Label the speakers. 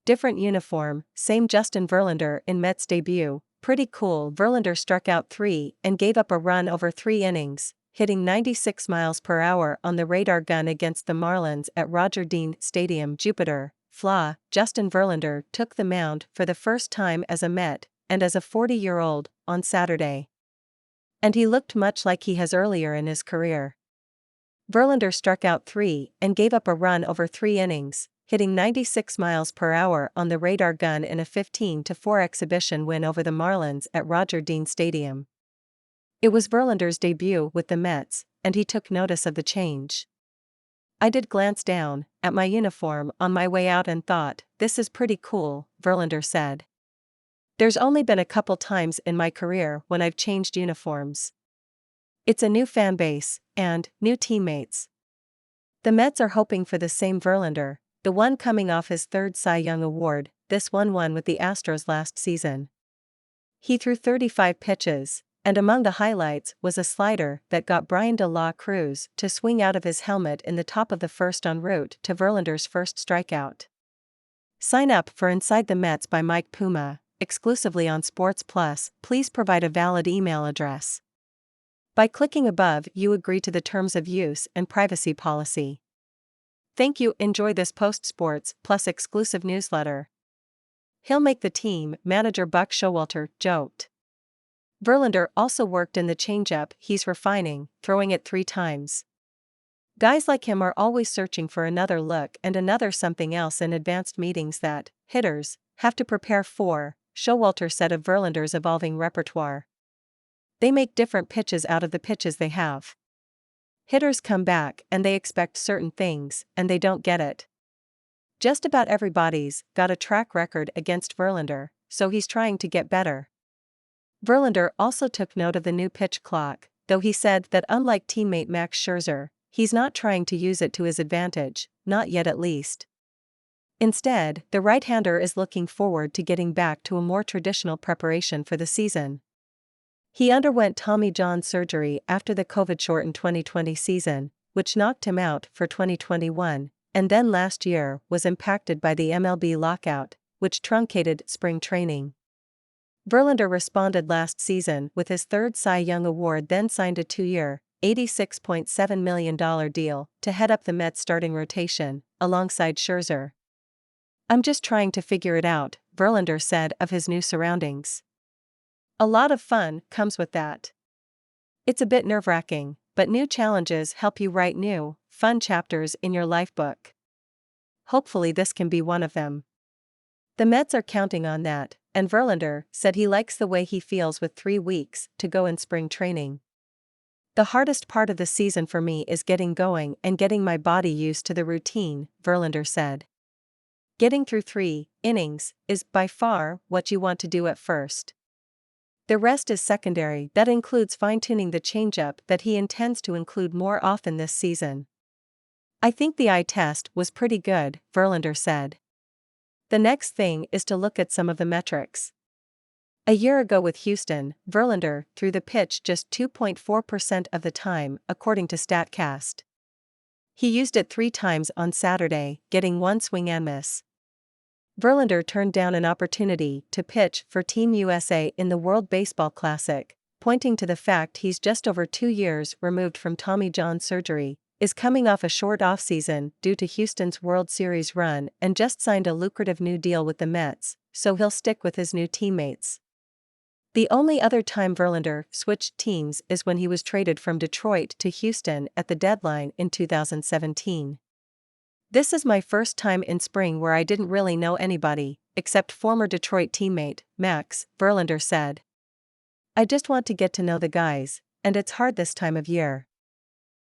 Speaker 1: Different uniform, same Justin Verlander in Mets debut. Pretty cool. Verlander struck out 3 and gave up a run over 3 innings, hitting 96 miles per hour on the radar gun against the Marlins at Roger Dean Stadium, Jupiter, Fla. Justin Verlander took the mound for the first time as a Met, and as a 40-year-old, on Saturday. And he looked much like he has earlier in his career. Verlander struck out 3 and gave up a run over 3 innings, hitting 96 miles per hour on the radar gun in a 15-4 exhibition win over the Marlins at Roger Dean Stadium. It was Verlander's debut with the Mets, and he took notice of the change. "I did glance down at my uniform on my way out and thought, this is pretty cool," Verlander said. "There's only been a couple times in my career when I've changed uniforms. It's a new fan base, and new teammates." The Mets are hoping for the same Verlander, the one coming off his 3rd Cy Young Award. This one won with the Astros last season. He threw 35 pitches, and among the highlights was a slider that got Brian De La Cruz to swing out of his helmet in the top of the 1st en route to Verlander's first strikeout. Sign up for Inside the Mets by Mike Puma, exclusively on Sports Plus. Please provide a valid email address. By clicking above, you agree to the terms of use and privacy policy. Thank you. Enjoy this Post-Sports Plus exclusive newsletter. "He'll make the team," manager Buck Showalter joked. Verlander also worked in the changeup he's refining, throwing it 3 times. "Guys like him are always searching for another look and another something else in advanced meetings that hitters have to prepare for," Showalter said of Verlander's evolving repertoire. "They make different pitches out of the pitches they have. Hitters come back and they expect certain things, and they don't get it. Just about everybody's got a track record against Verlander, so he's trying to get better." Verlander also took note of the new pitch clock, though he said that unlike teammate Max Scherzer, he's not trying to use it to his advantage, not yet at least. Instead, the right-hander is looking forward to getting back to a more traditional preparation for the season. He underwent Tommy John surgery after the COVID-shortened 2020 season, which knocked him out for 2021, and then last year was impacted by the MLB lockout, which truncated spring training. Verlander responded last season with his 3rd Cy Young Award, then signed a 2-year, $86.7 million deal to head up the Mets' starting rotation, alongside Scherzer. "I'm just trying to figure it out," Verlander said of his new surroundings. "A lot of fun comes with that. It's a bit nerve-wracking, but new challenges help you write new, fun chapters in your life book. Hopefully this can be one of them." The Mets are counting on that, and Verlander said he likes the way he feels with 3 weeks to go in spring training. "The hardest part of the season for me is getting going and getting my body used to the routine," Verlander said. "Getting through 3 innings is by far what you want to do at first. The rest is secondary." That includes fine-tuning the changeup that he intends to include more often this season. "I think the eye test was pretty good," Verlander said. "The next thing is to look at some of the metrics." A year ago with Houston, Verlander threw the pitch just 2.4% of the time, according to StatCast. He used it 3 times on Saturday, getting 1 swing and miss. Verlander turned down an opportunity to pitch for Team USA in the World Baseball Classic, pointing to the fact he's just over 2 years removed from Tommy John surgery, is coming off a short offseason due to Houston's World Series run, and just signed a lucrative new deal with the Mets, so he'll stick with his new teammates. The only other time Verlander switched teams is when he was traded from Detroit to Houston at the deadline in 2017. "This is my first time in spring where I didn't really know anybody, except former Detroit teammate Max," Verlander said. "I just want to get to know the guys, and it's hard this time of year."